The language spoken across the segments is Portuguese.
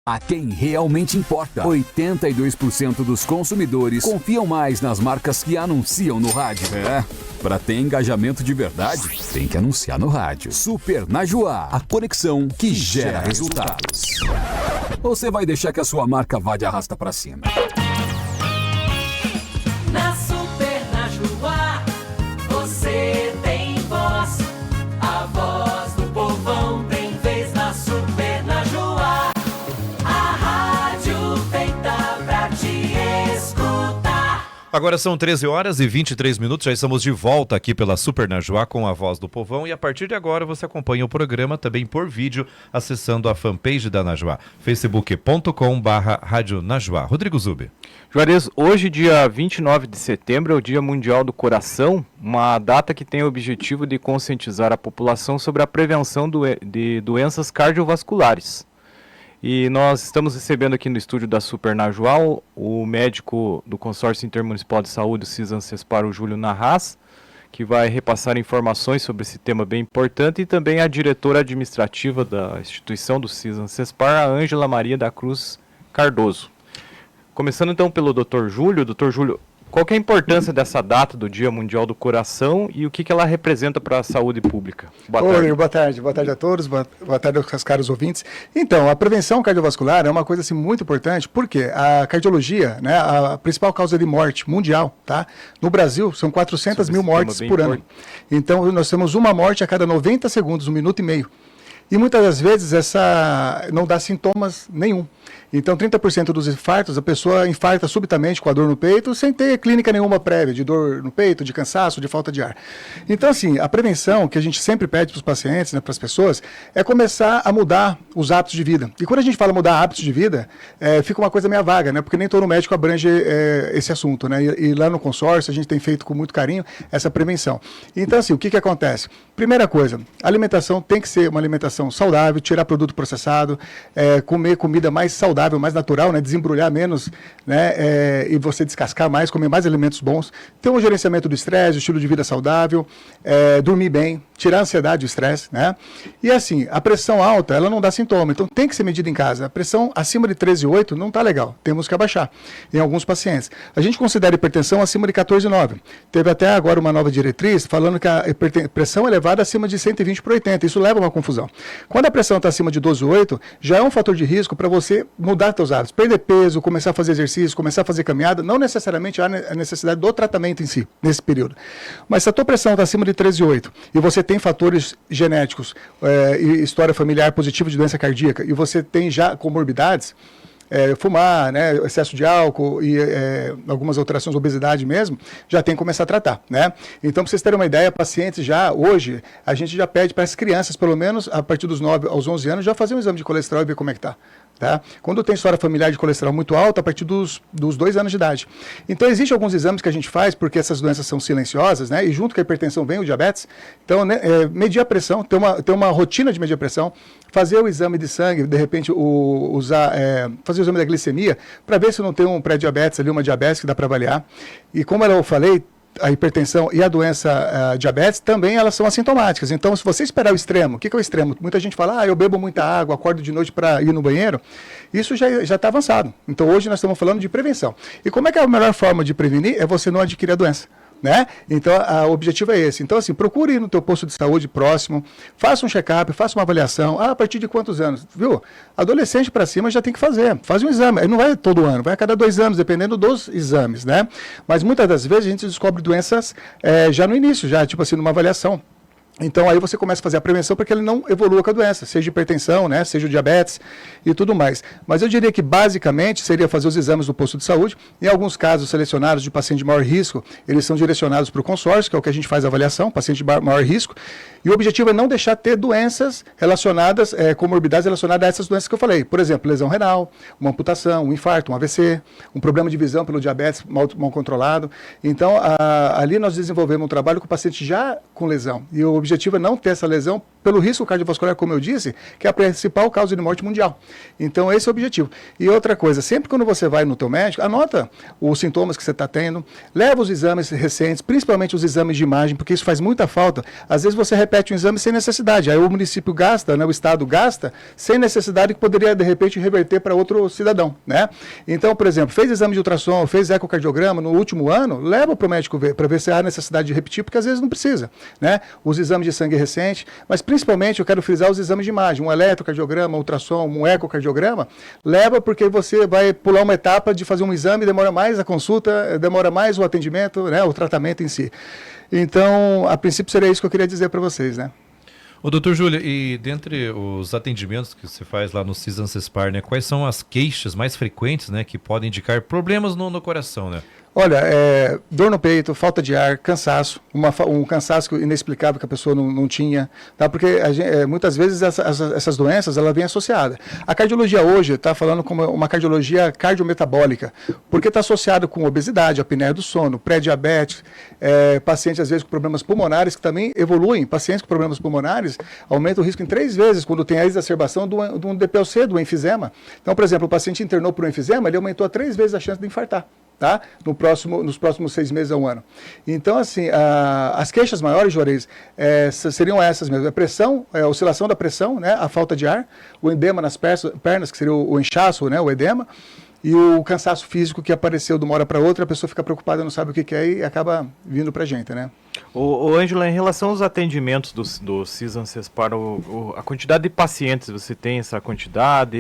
A quem realmente importa. 82% dos consumidores confiam mais nas marcas que anunciam no rádio. Para ter engajamento de verdade, tem que anunciar no rádio. Super Najuá, a conexão que gera resultados. Ou você vai deixar que a sua marca vá de arrasta para cima? Na Super Najuá, você tem voz. A voz do povão tem vez na Super Najuá. Agora são 13 horas e 23 minutos, já estamos de volta aqui pela Super Najuá com a Voz do Povão e a partir de agora você acompanha o programa também por vídeo acessando a fanpage da Najuá, facebook.com/Rádio Najuá. Rodrigo Zubi. Juarez, hoje dia 29 de setembro é o Dia Mundial do Coração, uma data que tem o objetivo de conscientizar a população sobre a prevenção de doenças cardiovasculares. E nós estamos recebendo aqui no estúdio da Super Najuá o médico do Consórcio Intermunicipal de Saúde, o CIS-ANSESPAR, o Júlio Narraz, que vai repassar informações sobre esse tema bem importante, e também a diretora administrativa da instituição do CIS-ANSESPAR, a Ângela Maria da Cruz Cardoso. Começando então pelo Dr. Júlio. Dr. Júlio, qual que é a importância dessa data do Dia Mundial do Coração e o que ela representa para a saúde pública? Boa tarde a todos, boa tarde aos caros ouvintes. Então, a prevenção cardiovascular é uma coisa assim, muito importante, porque a cardiologia, né, a principal causa de morte mundial, tá? No Brasil, são 400 mil mortes por ano. Então, nós temos uma morte a cada 90 segundos, 1 minuto e meio. E muitas das vezes essa não dá sintomas nenhum. Então, 30% dos infartos, a pessoa infarta subitamente com a dor no peito, sem ter clínica nenhuma prévia, de dor no peito, de cansaço, de falta de ar. Então, assim, a prevenção que a gente sempre pede para os pacientes, né, para as pessoas, é começar a mudar os hábitos de vida. E quando a gente fala mudar hábitos de vida, fica uma coisa meio vaga, né, porque nem todo médico abrange esse assunto, né, e lá no consórcio a gente tem feito com muito carinho essa prevenção. Então, assim, o que acontece? Primeira coisa, a alimentação tem que ser uma alimentação saudável, tirar produto processado, comer comida mais saudável, mais natural, né, desembrulhar menos, né, e você descascar mais, comer mais alimentos bons, ter um gerenciamento do estresse, estilo de vida saudável, dormir bem, tirar a ansiedade e o estresse, né, e assim, a pressão alta, ela não dá sintoma, então tem que ser medida em casa. A pressão acima de 13,8 não está legal, temos que abaixar em alguns pacientes. A gente considera hipertensão acima de 14,9. Teve até agora uma nova diretriz falando que a pressão elevada acima de 120/80, isso leva a uma confusão. Quando a pressão está acima de 12,8, já é um fator de risco para você mudar seus hábitos, perder peso, começar a fazer exercício, começar a fazer caminhada, não necessariamente há a necessidade do tratamento em si, nesse período. Mas se a tua pressão está acima de 13,8 e você tem fatores genéticos e história familiar positiva de doença cardíaca e você tem já comorbidades, fumar, né, excesso de álcool e algumas alterações, obesidade mesmo, já tem que começar a tratar, né? Então, para vocês terem uma ideia, pacientes já, hoje, a gente já pede para as crianças, pelo menos a partir dos 9 aos 11 anos, já fazer um exame de colesterol e ver como é que está. Tá? Quando tem história familiar de colesterol muito alta, a partir dos 2 anos de idade. Então, existem alguns exames que a gente faz, porque essas doenças são silenciosas, né? E junto com a hipertensão vem o diabetes. Então, né, medir a pressão, ter uma rotina de medir a pressão, fazer o exame de sangue, de repente fazer o exame da glicemia, para ver se não tem um pré-diabetes ali, uma diabetes que dá para avaliar. E como eu falei, a hipertensão e a doença diabetes também elas são assintomáticas. Então, se você esperar o extremo, o que é o extremo? Muita gente fala, eu bebo muita água, acordo de noite para ir no banheiro. Isso já está avançado. Então, hoje nós estamos falando de prevenção. E como é que a melhor forma de prevenir é você não adquirir a doença? Né? Então, o objetivo é esse. Então, assim, procure ir no teu posto de saúde próximo, faça um check-up, faça uma avaliação. A partir de quantos anos? Viu? Adolescente para cima já tem que fazer. Faz um exame. Aí não vai todo ano, vai a cada 2 anos, dependendo dos exames, né? Mas muitas das vezes a gente descobre doenças já no início, já, tipo assim, numa avaliação. Então, aí você começa a fazer a prevenção para que ele não evolua com a doença, seja hipertensão, né, seja o diabetes e tudo mais. Mas eu diria que, basicamente, seria fazer os exames do posto de saúde. Em alguns casos selecionados de paciente de maior risco, eles são direcionados para o consórcio, que é o que a gente faz a avaliação, paciente de maior risco. E o objetivo é não deixar ter doenças relacionadas, comorbidades relacionadas a essas doenças que eu falei. Por exemplo, lesão renal, uma amputação, um infarto, um AVC, um problema de visão pelo diabetes mal controlado. Então, ali nós desenvolvemos um trabalho com o paciente já com lesão. E o objetivo objetivo é não ter essa lesão pelo risco cardiovascular, como eu disse, que é a principal causa de morte mundial. Então, esse é o objetivo. E outra coisa, sempre quando você vai no teu médico, anota os sintomas que você está tendo, leva os exames recentes, principalmente os exames de imagem, porque isso faz muita falta. Às vezes você repete um exame sem necessidade, aí o município gasta, né, o estado gasta, sem necessidade, que poderia, de repente, reverter para outro cidadão, né? Então, por exemplo, fez exame de ultrassom, fez ecocardiograma no último ano, leva para o médico ver, para ver se há necessidade de repetir, porque às vezes não precisa, né? Os exames de sangue recente, mas principalmente eu quero frisar os exames de imagem, um eletrocardiograma, um ultrassom, um ecocardiograma, leva porque você vai pular uma etapa de fazer um exame, demora mais a consulta, demora mais o atendimento, né, o tratamento em si. Então, a princípio seria isso que eu queria dizer para vocês, né? Ô, doutor Júlio, e dentre os atendimentos que você faz lá no CISAM-CESPAR, né, quais são as queixas mais frequentes, né, que podem indicar problemas no coração, né? Olha, dor no peito, falta de ar, cansaço, um cansaço inexplicável que a pessoa não tinha, tá? Porque muitas vezes essas doenças ela vêm associada. A cardiologia hoje está falando como uma cardiologia cardiometabólica, porque está associado com obesidade, apneia do sono, pré-diabetes, pacientes às vezes com problemas pulmonares que também evoluem. Pacientes com problemas pulmonares aumentam o risco em 3 vezes quando tem a exacerbação de um DPLC, do enfisema. Então, por exemplo, o paciente internou por um enfisema, ele aumentou a 3 vezes a chance de infartar. Tá? Nos próximos 6 meses a um ano. Então, assim, as queixas maiores, Juarez, seriam essas mesmo. A pressão, a oscilação da pressão, né? A falta de ar, o edema nas pernas, que seria o inchaço, né? O edema, e o cansaço físico que apareceu de uma hora para outra, a pessoa fica preocupada, não sabe o que é e acaba vindo para a gente, né? Ô Ângela, em relação aos atendimentos do CISAM-CESPAR, a quantidade de pacientes, você tem essa quantidade?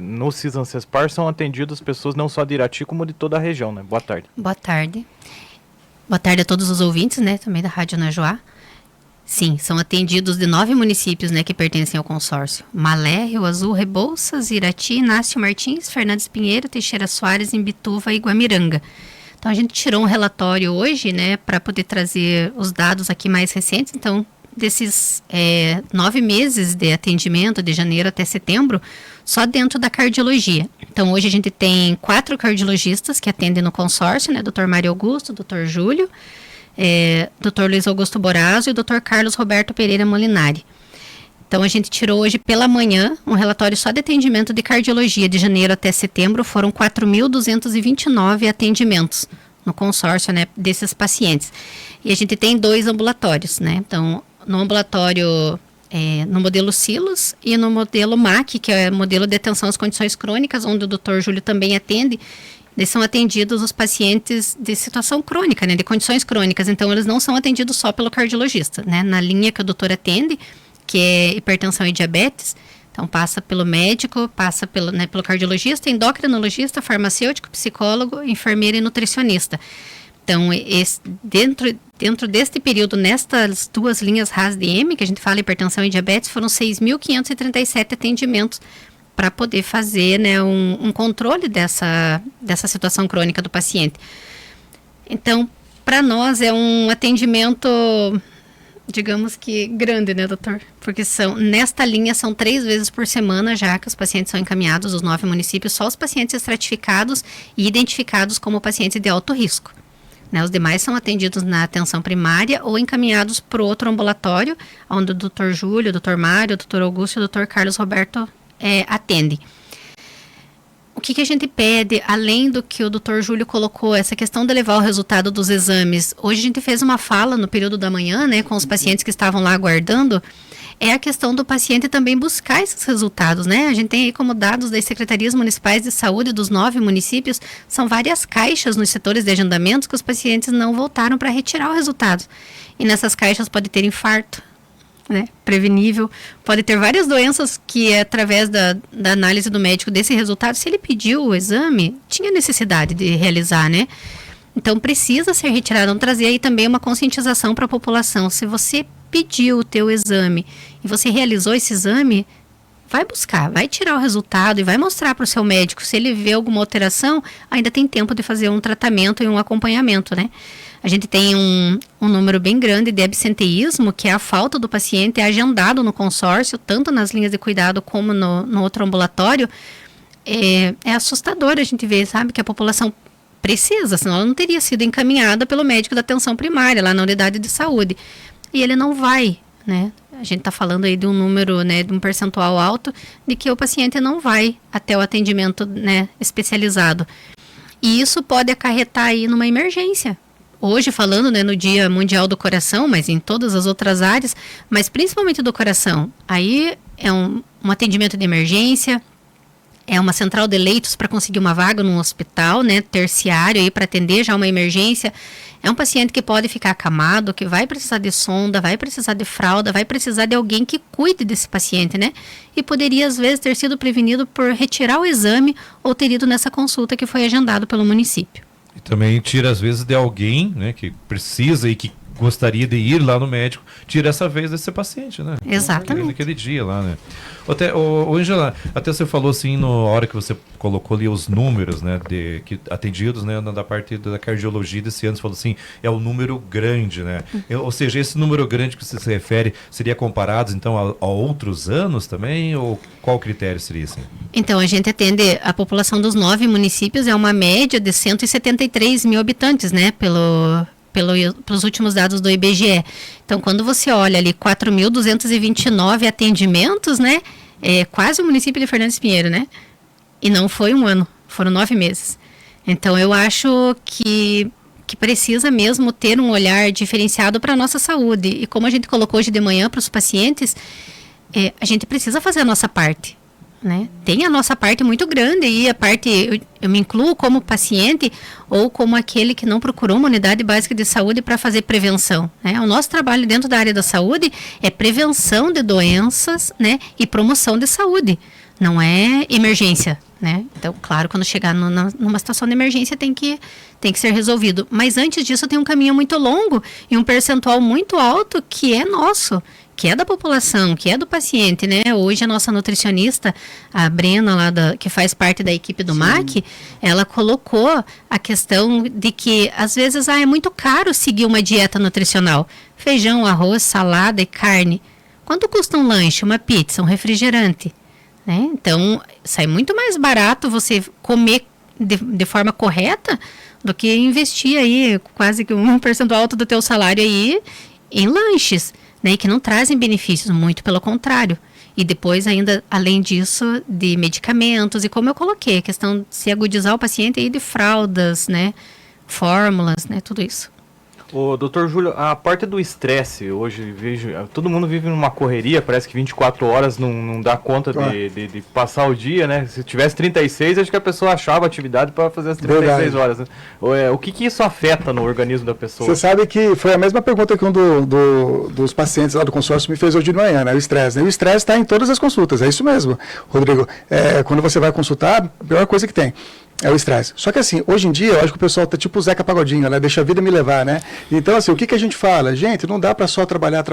No CISAM-CESPAR são atendidas pessoas não só de Irati, como de toda a região, né? Boa tarde. Boa tarde. Boa tarde a todos os ouvintes, né, também da Rádio Najuá. Sim, são atendidos de 9 municípios, né, que pertencem ao consórcio. Malé, Rio Azul, Rebouças, Irati, Inácio Martins, Fernandes Pinheiro, Teixeira Soares, Imbituva e Guamiranga. Então, a gente tirou um relatório hoje, né, para poder trazer os dados aqui mais recentes. Então, desses 9 meses de atendimento, de janeiro até setembro, só dentro da cardiologia. Então, hoje a gente tem 4 cardiologistas que atendem no consórcio, né, Dr. Mário Augusto, Dr. Júlio, Dr. Luiz Augusto Borazzo e Dr. Carlos Roberto Pereira Molinari. Então, a gente tirou hoje pela manhã um relatório só de atendimento de cardiologia. De janeiro até setembro foram 4.229 atendimentos no consórcio, né, desses pacientes. E a gente tem 2 ambulatórios, né? Então, no ambulatório, no modelo Silos e no modelo MAC, que é o modelo de atenção às condições crônicas, onde o Dr. Júlio também atende. Eles são atendidos os pacientes de situação crônica, né, de condições crônicas. Então, eles não são atendidos só pelo cardiologista, né? Na linha que o doutor atende, que é hipertensão e diabetes, então passa pelo médico, passa pelo cardiologista, endocrinologista, farmacêutico, psicólogo, enfermeira e nutricionista. Então, dentro deste período, nestas 2 linhas RAS-DM, que a gente fala hipertensão e diabetes, foram 6.537 atendimentos para poder fazer, né, um controle dessa situação crônica do paciente. Então, para nós é um atendimento, digamos que grande, né, doutor? Porque nesta linha são 3 vezes por semana já que os pacientes são encaminhados, os 9 municípios, só os pacientes estratificados e identificados como pacientes de alto risco. Né, os demais são atendidos na atenção primária ou encaminhados para outro ambulatório, onde o Dr. Júlio, o Dr. Mário, o Dr. Augusto e o Dr. Carlos Roberto atendem. O que a gente pede, além do que o Dr. Júlio colocou, essa questão de levar o resultado dos exames. Hoje a gente fez uma fala no período da manhã, né, com os pacientes que estavam lá aguardando, é a questão do paciente também buscar esses resultados, né? A gente tem aí como dados das secretarias municipais de saúde dos 9 municípios, são várias caixas nos setores de agendamentos que os pacientes não voltaram para retirar o resultado. E nessas caixas pode ter infarto, né, prevenível, pode ter várias doenças que através da análise do médico desse resultado, se ele pediu o exame, tinha necessidade de realizar, né? Então precisa ser retirado. Vamos trazer aí também uma conscientização para a população. Se você pediu o teu exame e você realizou esse exame, vai buscar, vai tirar o resultado e vai mostrar para o seu médico. Se ele vê alguma alteração, ainda tem tempo de fazer um tratamento e um acompanhamento, né? A gente tem um número bem grande de absenteísmo, que é a falta do paciente agendado no consórcio, tanto nas linhas de cuidado como no outro ambulatório. É assustador a gente ver, sabe, que a população precisa, senão ela não teria sido encaminhada pelo médico da atenção primária, lá na unidade de saúde. E ele não vai né? A gente está falando aí de um número, né, de um percentual alto de que o paciente não vai até o atendimento, né, especializado. E isso pode acarretar aí numa emergência. Hoje falando, né, no Dia Mundial do Coração, mas em todas as outras áreas, mas principalmente do coração. Aí é um atendimento de emergência, é uma central de leitos para conseguir uma vaga num hospital, né, terciário aí para atender já uma emergência. É um paciente que pode ficar acamado, que vai precisar de sonda, vai precisar de fralda, vai precisar de alguém que cuide desse paciente, né? E poderia, às vezes, ter sido prevenido por retirar o exame ou ter ido nessa consulta que foi agendado pelo município. E também tira, às vezes, de alguém, né, que precisa e que gostaria de ir lá no médico, tira essa vez desse paciente, né? Exatamente. Naquele dia lá, né? Até, Angela, até você falou assim, na hora que você colocou ali os números, né, atendidos, né, da parte da cardiologia desse ano, você falou assim, é um número grande, né? Ou seja, esse número grande que você se refere, seria comparado, então, a outros anos também? Ou qual critério seria assim? Então, a gente atende a população dos 9 municípios, é uma média de 173 mil habitantes, né, pelos últimos dados do IBGE. Então, quando você olha ali 4.229 atendimentos, né, é quase o município de Fernandes Pinheiro, né? E não foi um ano, foram 9 meses. Então, eu acho que precisa mesmo ter um olhar diferenciado para a nossa saúde. E como a gente colocou hoje de manhã para os pacientes, a gente precisa fazer a nossa parte. Né? Tem a nossa parte muito grande e a parte, eu me incluo como paciente ou como aquele que não procurou uma unidade básica de saúde para fazer prevenção, né? O nosso trabalho dentro da área da saúde é prevenção de doenças, né? E promoção de saúde, não é emergência, né? Então, claro, quando chegar numa situação de emergência tem que ser resolvido, mas antes disso tem um caminho muito longo e um percentual muito alto que é nosso, que é da população, que é do paciente, né? Hoje a nossa nutricionista, a Brena, que faz parte da equipe do MAC, ela colocou a questão de que, às vezes, é muito caro seguir uma dieta nutricional. Feijão, arroz, salada e carne. Quanto custa um lanche, uma pizza, um refrigerante? Né? Então, sai muito mais barato você comer de forma correta do que investir aí quase que um percentual alto do teu salário aí em lanches, né, que não trazem benefícios, muito pelo contrário. E depois ainda, além disso, de medicamentos, e como eu coloquei, a questão de se agudizar o paciente aí de fraldas, né, fórmulas, né, tudo isso. Ô, doutor Júlio, a parte do estresse, hoje vejo, todo mundo vive numa correria, parece que 24 horas não dá conta de passar o dia, né? Se tivesse 36, acho que a pessoa achava atividade para fazer as 36 horas. Né? O que isso afeta no organismo da pessoa? Você sabe que foi a mesma pergunta que um dos pacientes lá do consórcio me fez hoje de manhã, né? O estresse. Né? O estresse está em todas as consultas, é isso mesmo, Rodrigo. Quando você vai consultar, a pior coisa que tem é o estresse. Só que assim, hoje em dia, eu acho que o pessoal tá tipo o Zeca Pagodinho, né? Deixa a vida me levar, né? Então, assim, o que a gente fala? Gente, não dá para só trabalhar.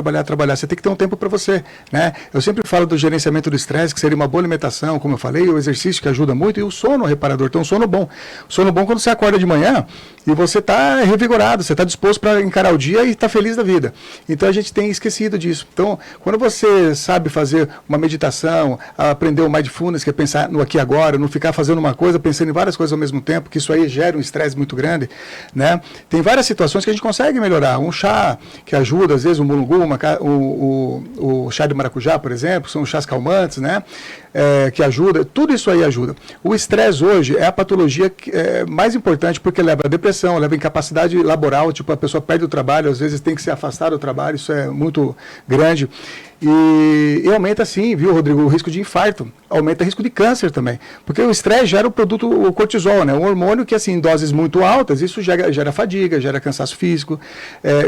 Você tem que ter um tempo para você, né? Eu sempre falo do gerenciamento do estresse, que seria uma boa alimentação, como eu falei, o exercício que ajuda muito, e o sono reparador. Então, sono bom. Sono bom quando você acorda de manhã e você tá revigorado, você tá disposto para encarar o dia e tá feliz da vida. Então, a gente tem esquecido disso. Então, quando você sabe fazer uma meditação, aprender o mindfulness, que é pensar no aqui e agora, não ficar fazendo uma coisa, pensando em várias coisas ao mesmo tempo, que isso aí gera um estresse muito grande, né? Tem várias situações que a gente consegue melhorar. Um chá que ajuda, às vezes, o mulungu, o chá de maracujá, por exemplo, são chás calmantes, né? Que ajuda, tudo isso aí ajuda. O estresse hoje é a patologia mais importante porque leva a depressão, leva a incapacidade laboral, tipo, a pessoa perde o trabalho, às vezes tem que se afastar do trabalho, isso é muito grande. E aumenta sim, viu, Rodrigo, o risco de infarto, aumenta o risco de câncer também, porque o estresse gera o cortisol, né, um hormônio que assim, em doses muito altas, isso gera fadiga, gera cansaço físico,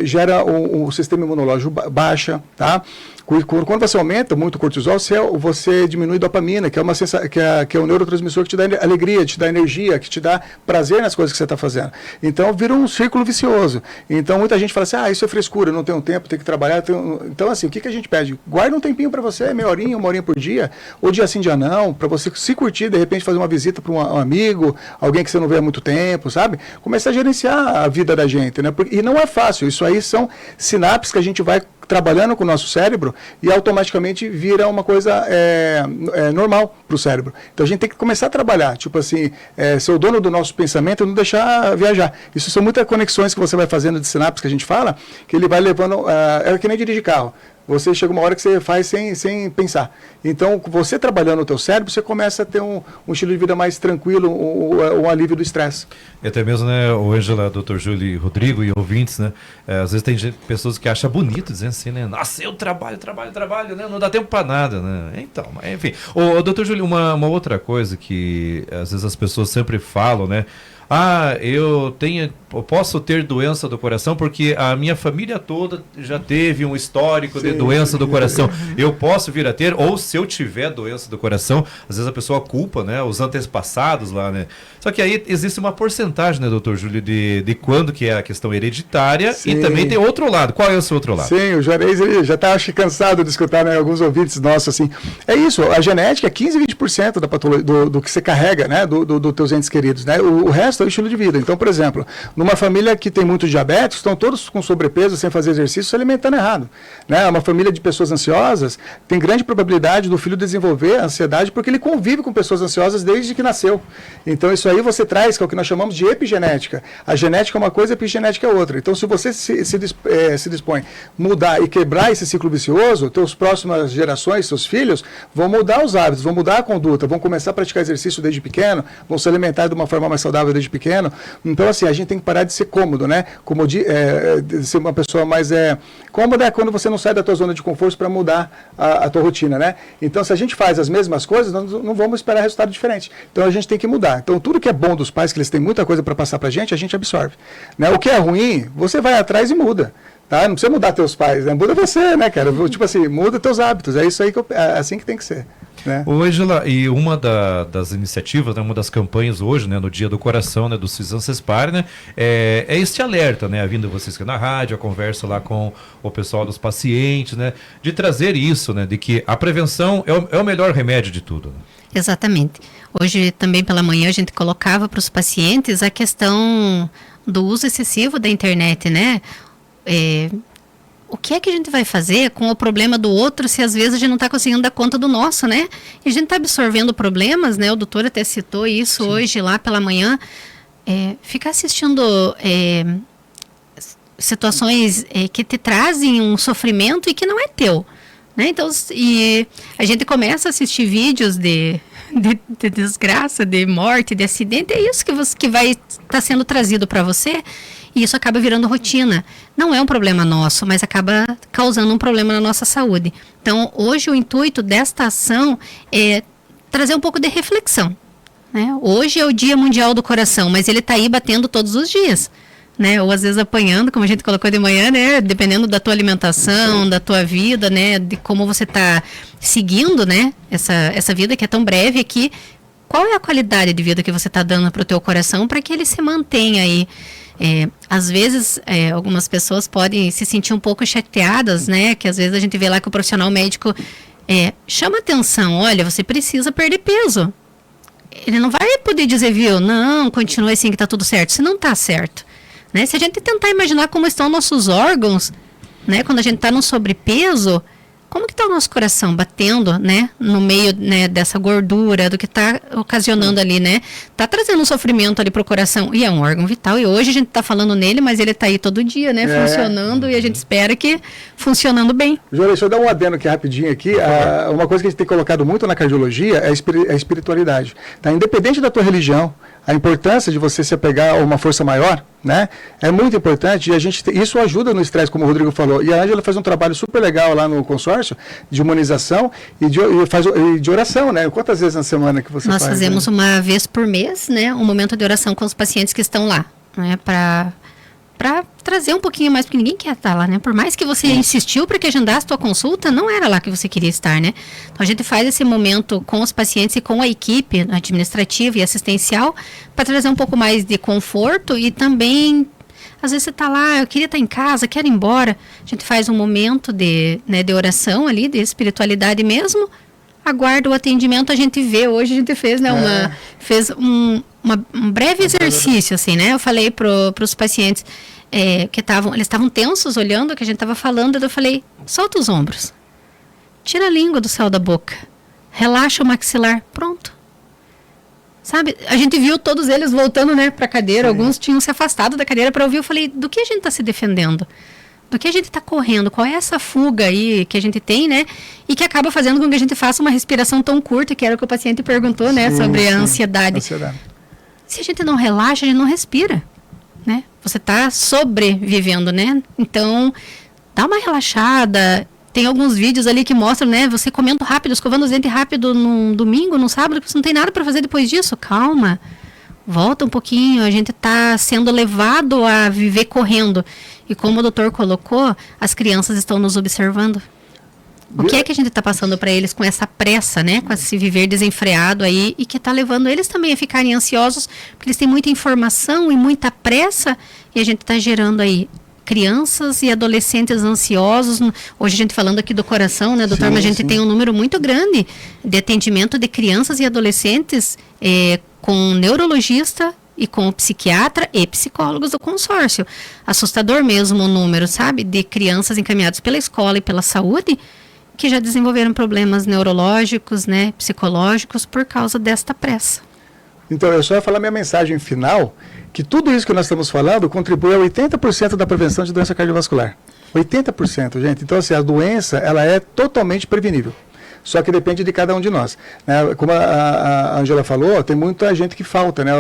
gera o sistema imunológico baixa, tá? Quando você aumenta muito o cortisol, você diminui a dopamina, que é o neurotransmissor que te dá alegria, te dá energia, que te dá prazer nas coisas que você está fazendo. Então, vira um círculo vicioso. Então, muita gente fala assim, isso é frescura, não tenho tempo, tenho que trabalhar. Então, assim, o que a gente pede? Guarda um tempinho para você, meia horinha, uma horinha por dia, ou dia sim, dia não, para você se curtir, de repente fazer uma visita para um amigo, alguém que você não vê há muito tempo, sabe? Começar a gerenciar a vida da gente, né? E não é fácil, isso aí são sinapses que a gente vai trabalhando com o nosso cérebro e automaticamente vira uma coisa normal para o cérebro. Então a gente tem que começar a trabalhar, tipo assim, ser o dono do nosso pensamento e não deixar viajar. Isso são muitas conexões que você vai fazendo de sinapses que a gente fala, que ele vai levando, é que nem dirigir carro. você chega uma hora que você faz sem pensar. Então, você trabalhando o teu cérebro, você começa a ter um estilo de vida mais tranquilo, um alívio do estresse. E até mesmo, né, o Ângela, Dr. Júlio e Rodrigo e ouvintes, né, às vezes tem pessoas que acham bonito, dizendo assim, né, nossa, eu trabalho, né, não dá tempo para nada, né, então, mas, enfim. Ô, Dr. Júlio, uma outra coisa que às vezes as pessoas sempre falam, né, eu posso ter doença do coração porque a minha família toda já teve um histórico de doença do coração. Eu posso vir a ter, ou se eu tiver doença do coração, às vezes a pessoa culpa, né, os antepassados lá, né. Só que aí existe uma porcentagem, né, doutor Júlio, de quando que é a questão hereditária. Sim. E também tem outro lado. Qual é o seu outro lado? Sim, o Juarez ele já está, acho, cansado de escutar, né, alguns ouvintes nossos assim. É isso, a genética é 15 a 20% da patologia, do que você carrega, né, do teus entes queridos, né. O resto é o estilo de vida. Então, por exemplo, numa família que tem muitos diabéticos, estão todos com sobrepeso, sem fazer exercício, se alimentando errado, né. Uma família de pessoas ansiosas tem grande probabilidade do filho desenvolver ansiedade porque ele convive com pessoas ansiosas desde que nasceu. Então, isso aí você traz, que é o que nós chamamos de epigenética. A genética é uma coisa, a epigenética é outra. Então, se você se dispõe a mudar e quebrar esse ciclo vicioso, teus próximas gerações, seus filhos, vão mudar os hábitos, vão mudar a conduta, vão começar a praticar exercício desde pequeno, vão se alimentar de uma forma mais saudável desde pequeno. Então, assim, a gente tem que parar de ser cômodo, né? De ser uma pessoa mais cômoda é quando você não sai da tua zona de conforto para mudar a tua rotina, né? Então, se a gente faz as mesmas coisas, nós não vamos esperar resultado diferente. Então, a gente tem que mudar. Então, tudo que é bom dos pais, que eles têm muita coisa para passar para a gente absorve, né? O que é ruim, você vai atrás e muda. Tá? Não precisa mudar teus pais, né? Muda você, né, cara? Tipo assim, muda teus hábitos. É isso aí é assim que tem que ser. Né? Ô, Ângela, e uma das iniciativas, né, uma das campanhas hoje, né, no Dia do Coração, né, do CISANCESPAR, né, é este alerta, né, a vinda de vocês aqui na rádio, a conversa lá com o pessoal dos pacientes, né, de trazer isso, né, de que a prevenção é o melhor remédio de tudo. Né? Exatamente. Hoje também pela manhã a gente colocava para os pacientes a questão do uso excessivo da internet, né? O que é que a gente vai fazer com o problema do outro se às vezes a gente não está conseguindo dar conta do nosso, né? E a gente está absorvendo problemas, né? O doutor até citou isso. Sim. Hoje lá pela manhã. Ficar assistindo situações que te trazem um sofrimento e que não é teu, né? Então, e a gente começa a assistir vídeos de desgraça, de morte, de acidente, é isso que vai estar sendo trazido para você. E isso acaba virando rotina. Não é um problema nosso, mas acaba causando um problema na nossa saúde. Então, hoje o intuito desta ação é trazer um pouco de reflexão. Né? Hoje é o Dia Mundial do Coração, mas ele está aí batendo todos os dias. Né? Ou às vezes apanhando, como a gente colocou de manhã, né? Dependendo da tua alimentação, da tua vida, né? De como você está seguindo, né? Essa vida que é tão breve aqui. Qual é a qualidade de vida que você está dando para o teu coração para que ele se mantenha aí? Às vezes, algumas pessoas podem se sentir um pouco chateadas, né? Que às vezes a gente vê lá que o profissional médico chama atenção. Olha, você precisa perder peso. Ele não vai poder dizer, viu? Não, continue assim que está tudo certo. Se não está certo. Né? Se a gente tentar imaginar como estão nossos órgãos, né? Quando a gente está no sobrepeso, como que está o nosso coração batendo, né? No meio, né, dessa gordura, do que está ocasionando ali, né? Está trazendo um sofrimento ali para o coração. E é um órgão vital. E hoje a gente está falando nele, mas ele está aí todo dia, né? Funcionando. E a gente espera que funcionando bem. Júlio, deixa eu dar um adendo aqui rapidinho aqui. Uma coisa que a gente tem colocado muito na cardiologia é a espiritualidade. Tá? Independente da tua religião, a importância de você se apegar a uma força maior, né, é muito importante e isso ajuda no estresse, como o Rodrigo falou. E a Ângela faz um trabalho super legal lá no consórcio de humanização e de oração, né? Quantas vezes na semana que você faz? Nós fazemos uma vez por mês, né, um momento de oração com os pacientes que estão lá, né, para trazer um pouquinho mais, porque ninguém quer estar lá, né? Por mais que você insistiu para que agendasse a tua consulta, não era lá que você queria estar, né? Então a gente faz esse momento com os pacientes e com a equipe administrativa e assistencial para trazer um pouco mais de conforto e também, às vezes você está lá, eu queria estar em casa, quero ir embora. A gente faz um momento de oração ali, de espiritualidade mesmo, aguarda o atendimento, a gente vê, hoje a gente fez, né, fez um breve exercício, assim, né? Eu falei para os pacientes que eles estavam tensos olhando o que a gente estava falando, eu falei, solta os ombros, tira a língua do céu da boca, relaxa o maxilar, pronto. Sabe, a gente viu todos eles voltando, né, para a cadeira, alguns tinham se afastado da cadeira para ouvir, eu falei, do que a gente está se defendendo? Do que a gente está correndo? Qual é essa fuga aí que a gente tem, né? E que acaba fazendo com que a gente faça uma respiração tão curta, que era o que o paciente perguntou, né? Sobre a ansiedade. Se a gente não relaxa, a gente não respira, né? Você está sobrevivendo, né? Então, dá uma relaxada. Tem alguns vídeos ali que mostram, né? Você comendo rápido, escovando os dentes rápido num domingo, num sábado, você não tem nada para fazer depois disso. Calma. Volta um pouquinho, a gente está sendo levado a viver correndo. E como o doutor colocou, as crianças estão nos observando. O que é que a gente está passando para eles com essa pressa, né? Com esse viver desenfreado aí e que está levando eles também a ficarem ansiosos, porque eles têm muita informação e muita pressa e a gente está gerando aí crianças e adolescentes ansiosos. Hoje a gente falando aqui do coração, né, doutor? Mas a gente tem um número muito grande de atendimento de crianças e adolescentes com neurologista e com psiquiatra e psicólogos do consórcio. Assustador mesmo o número, sabe? De crianças encaminhadas pela escola e pela saúde que já desenvolveram problemas neurológicos, né, psicológicos por causa desta pressa. Então, eu só ia falar minha mensagem final, que tudo isso que nós estamos falando contribui a 80% da prevenção de doença cardiovascular. 80%, gente. Então, assim, a doença, ela é totalmente prevenível. Só que depende de cada um de nós, né? Como a Angela falou, tem muita gente que falta, né?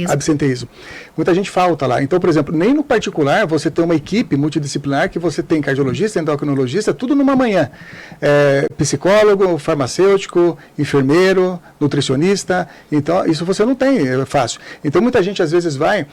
Absenteísmo. Muita gente falta lá. Então, por exemplo, nem no particular você tem uma equipe multidisciplinar que você tem cardiologista, endocrinologista, tudo numa manhã. Psicólogo, farmacêutico, enfermeiro, nutricionista. Então, isso você não tem, é fácil. Então, muita gente às vezes vai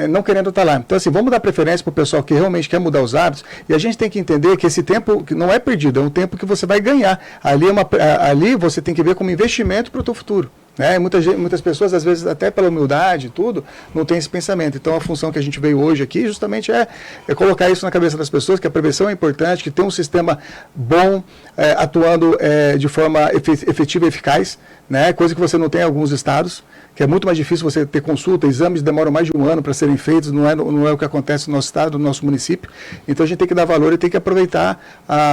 não querendo estar lá. Então, assim, vamos dar preferência para o pessoal que realmente quer mudar os hábitos, e a gente tem que entender que esse tempo não é perdido, é um tempo que você vai ganhar. Ali você tem que ver como investimento para o teu futuro. Né? Muitas pessoas, às vezes, até pela humildade e tudo, não tem esse pensamento. Então, a função que a gente veio hoje aqui, justamente é colocar isso na cabeça das pessoas, que a prevenção é importante, que tem um sistema bom, atuando de forma efetiva e eficaz, né? Coisa que você não tem em alguns estados, que é muito mais difícil você ter consulta, exames demoram mais de um ano para serem feitos, não é o que acontece no nosso estado, no nosso município. Então a gente tem que dar valor e tem que aproveitar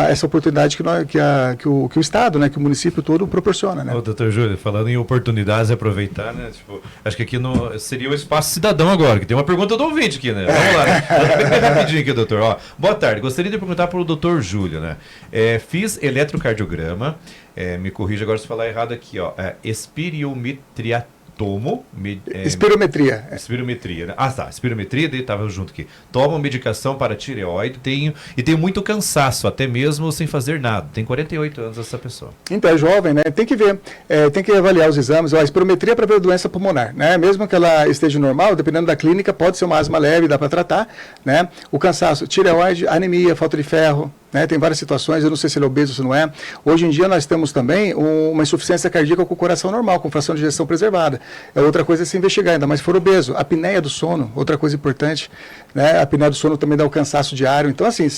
essa oportunidade que o estado, né, que o município todo proporciona. Né? Ô, doutor Júlio, falando em oportunidades, aproveitar, né? Tipo, acho que aqui seria o espaço cidadão agora, que tem uma pergunta do ouvinte aqui, né? Vamos lá, né? Bem rapidinho aqui, doutor. Ó, boa tarde, gostaria de perguntar para o doutor Júlio, né? Fiz eletrocardiograma, me corrija agora se falar errado aqui, ó, espiriometria. Espirometria. Espirometria, né? Ah, tá. Espirometria, daí estava junto aqui. Tomo medicação para tireoide, tenho muito cansaço, até mesmo sem fazer nada. Tem 48 anos essa pessoa. Então, é jovem, né? Tem que ver, tem que avaliar os exames. A espirometria é para ver doença pulmonar, né? Mesmo que ela esteja normal, dependendo da clínica, pode ser uma asma leve, dá para tratar, né? O cansaço, tireoide, anemia, falta de ferro, né? Tem várias situações, eu não sei se ele é obeso ou se não é. Hoje em dia nós temos também uma insuficiência cardíaca com o coração normal, com fração de ejeção preservada. Outra coisa é se investigar, ainda mais se for obeso. A apneia do sono, outra coisa importante, né? A apneia do sono também dá o cansaço diário. Então, assim,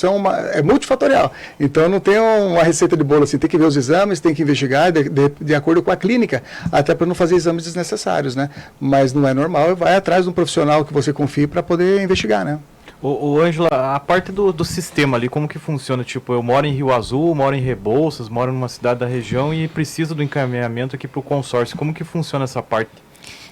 é multifatorial. Então, não tem uma receita de bolo, assim, tem que ver os exames, tem que investigar de acordo com a clínica, até para não fazer exames desnecessários, né? Mas não é normal, vai atrás de um profissional que você confie para poder investigar, né? Ô Ângela, a parte do sistema ali, como que funciona? Tipo, eu moro em Rio Azul, moro em Rebouças, moro numa cidade da região e preciso do encaminhamento aqui para o consórcio. Como que funciona essa parte?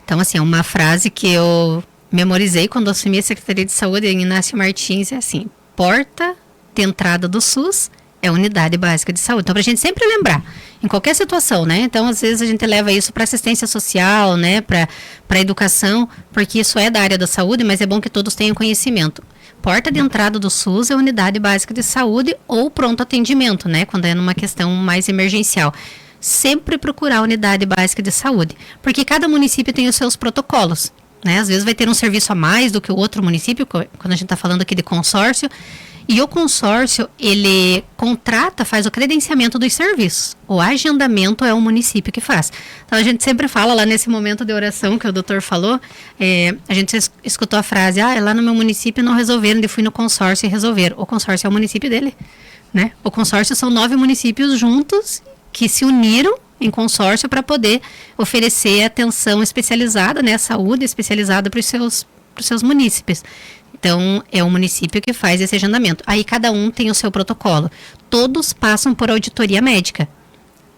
Então, assim, uma frase que eu memorizei quando assumi a Secretaria de Saúde em Inácio Martins é assim: porta de entrada do SUS é a unidade básica de saúde. Então, para a gente sempre lembrar, em qualquer situação, né? Então, às vezes a gente leva isso para assistência social, né? Para educação, porque isso é da área da saúde, mas é bom que todos tenham conhecimento. Porta de entrada do SUS é a unidade básica de saúde ou pronto atendimento, né? Quando é numa questão mais emergencial. Sempre procurar a unidade básica de saúde, porque cada município tem os seus protocolos, né? Às vezes vai ter um serviço a mais do que o outro município, quando a gente está falando aqui de consórcio, e o consórcio, ele faz o credenciamento dos serviços. O agendamento é o município que faz. Então, a gente sempre fala lá nesse momento de oração que o doutor falou, a gente escutou a frase, lá no meu município não resolveram, eu fui no consórcio e resolveram. O consórcio é o município dele, né? O consórcio são 9 municípios juntos que se uniram em consórcio para poder oferecer atenção especializada, né? Saúde especializada para os seus munícipes. Então, é o município que faz esse agendamento. Aí, cada um tem o seu protocolo. Todos passam por auditoria médica.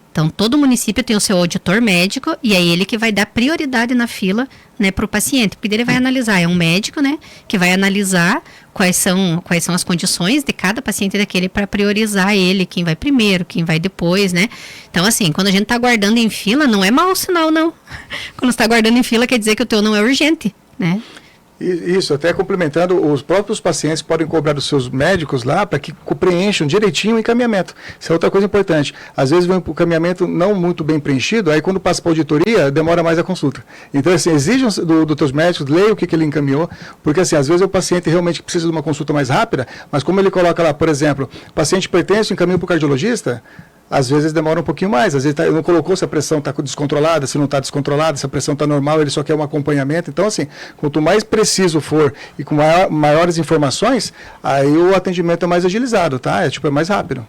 Então, todo município tem o seu auditor médico e é ele que vai dar prioridade na fila, né, para o paciente. Porque ele vai analisar, é um médico, né, que vai analisar quais são as condições de cada paciente daquele para priorizar ele, quem vai primeiro, quem vai depois, né? Então, assim, quando a gente está aguardando em fila, não é mau sinal, não. Quando está aguardando em fila, quer dizer que o teu não é urgente, né? Isso, até complementando, os próprios pacientes podem cobrar dos seus médicos lá para que preencham direitinho o encaminhamento. Isso é outra coisa importante. Às vezes vem o encaminhamento não muito bem preenchido, aí quando passa para a auditoria, demora mais a consulta. Então, assim, exijam dos teus médicos, leia o que ele encaminhou, porque, assim, às vezes o paciente realmente precisa de uma consulta mais rápida, mas como ele coloca lá, por exemplo, paciente hipertenso, encaminha para o cardiologista, às vezes demora um pouquinho mais, às vezes não colocou se a pressão está descontrolada, se não está descontrolada, se a pressão está normal, ele só quer um acompanhamento. Então, assim, quanto mais preciso for e com maiores informações, aí o atendimento é mais agilizado, tá? É mais rápido.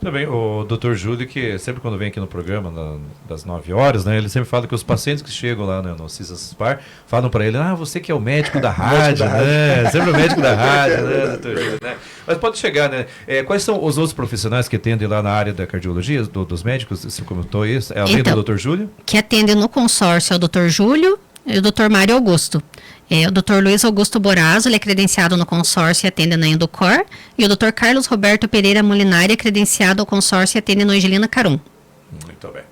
Também o Dr. Júlio, que sempre quando vem aqui no programa, das 9 horas, né, ele sempre fala que os pacientes que chegam lá, né, no CISASPAR, falam para ele, você que é o médico da rádio, né? Sempre o médico da rádio, né, Dr. Júlio, né? Mas pode chegar, né? Quais são os outros profissionais que atendem lá na área da cardiologia, dos médicos? Você comentou isso? Além do Dr. Júlio? Que atende no consórcio é o Dr. Júlio e o Dr. Mário Augusto. O Dr. Luiz Augusto Borazzo, ele é credenciado no consórcio e atende na Endocor. E o Dr. Carlos Roberto Pereira Molinari é credenciado ao consórcio e atende no Angelina Carum. Muito bem.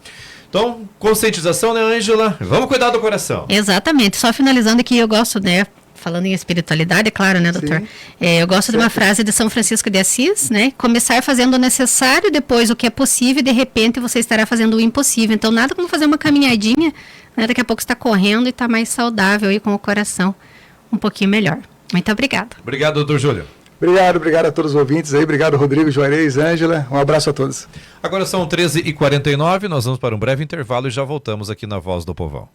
Então, conscientização, né, Ângela? Vamos cuidar do coração. Exatamente. Só finalizando aqui, eu gosto, né, falando em espiritualidade, é claro, né, doutor? Eu gosto de uma frase de São Francisco de Assis, né? Começar fazendo o necessário, depois o que é possível, e de repente você estará fazendo o impossível. Então, nada como fazer uma caminhadinha, né? Daqui a pouco você está correndo e está mais saudável e com o coração um pouquinho melhor. Muito obrigada. Obrigado, doutor Júlio. Obrigado a todos os ouvintes aí. Obrigado, Rodrigo, Juarez, Ângela. Um abraço a todos. Agora são 13h49, nós vamos para um breve intervalo e já voltamos aqui na Voz do Povão.